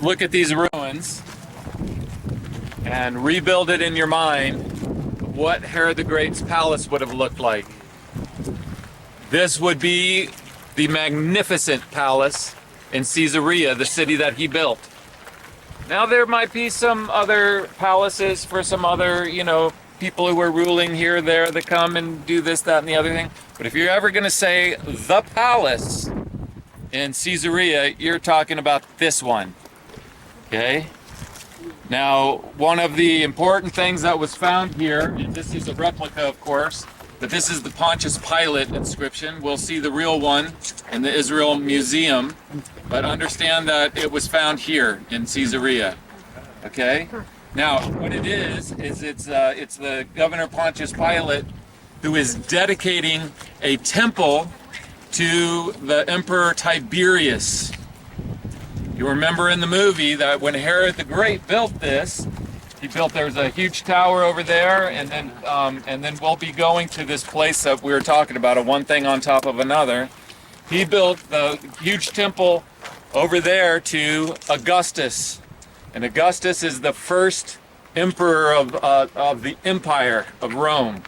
look at these ruins and rebuild it in your mind what Herod the Great's palace would have looked like. This would be the magnificent palace in Caesarea, the city that he built. Now there might be some other palaces for some other, people who are ruling here or there that come and do this, that, and the other thing. But if you're ever going to say the palace in Caesarea, you're talking about this one. Okay? Now, one of the important things that was found here, and this is a replica, of course, but this is the Pontius Pilate inscription. We'll see the real one in the Israel Museum, but understand that it was found here in Caesarea. Okay? Now, what it is it's the Governor Pontius Pilate who is dedicating a temple to the Emperor Tiberius. You remember in the movie that when Herod the Great built this, there's a huge tower over there, and then we'll be going to this place that we were talking about, a one thing on top of another. He built the huge temple over there to Augustus, and Augustus is the first emperor of the Empire of Rome,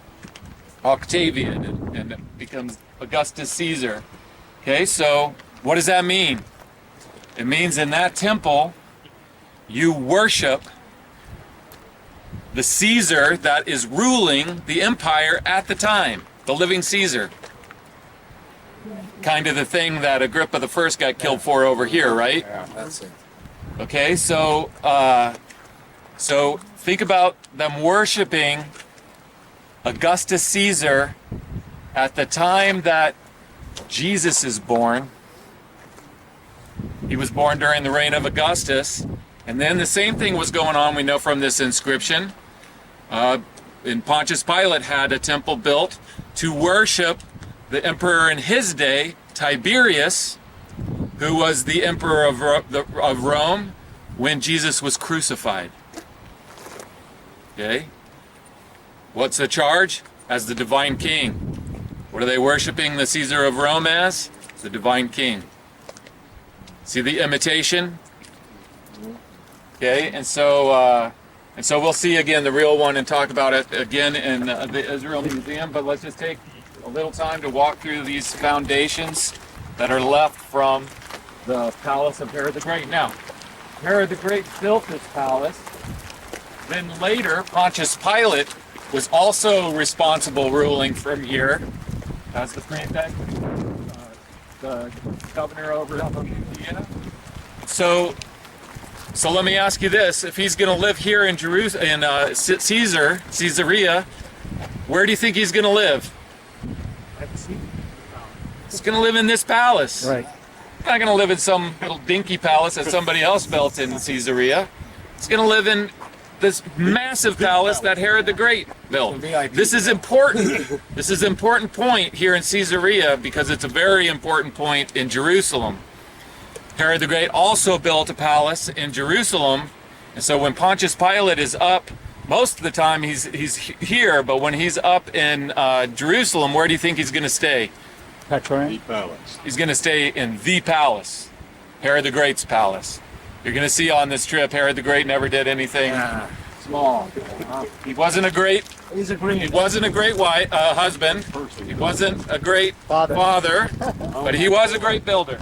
Octavian, and it becomes Augustus Caesar. Okay, so what does that mean? It means in that temple, you worship the Caesar that is ruling the empire at the time, the living Caesar. Kind of the thing that Agrippa the First got killed for over here, right? Yeah, that's it. Okay, so think about them worshiping Augustus Caesar at the time that Jesus is born. He was born during the reign of Augustus, and then the same thing was going on, we know from this inscription. And Pontius Pilate had a temple built to worship the emperor in his day, Tiberius, who was the emperor of Rome when Jesus was crucified. Okay? What's the charge? As the divine king. What are they worshiping the Caesar of Rome as? The divine king. See the imitation? Okay, and so we'll see again the real one and talk about it again in the Israel Museum, but let's just take a little time to walk through these foundations that are left from the palace of Herod the Great. Now, Herod the Great built this palace. Then later, Pontius Pilate was also responsible ruling from here as the prefect, the governor over Judea. So let me ask you this: if he's going to live here in Jerusalem, in Caesarea, where do you think he's going to live? He's going to live in this palace. Right. He's not going to live in some little dinky palace that somebody else built in Caesarea. He's going to live in this massive palace that Herod the Great built. This is important. This is an important point here in Caesarea because it's a very important point in Jerusalem. Herod the Great also built a palace in Jerusalem, and so when Pontius Pilate is up, most of the time he's here, but when he's up in Jerusalem, where do you think he's going to stay? The palace. He's going to stay in the palace, Herod the Great's palace. You're going to see on this trip, Herod the Great never did anything small. He wasn't a great. He's a great. He wasn't a great husband. He wasn't a great father, but he was a great builder.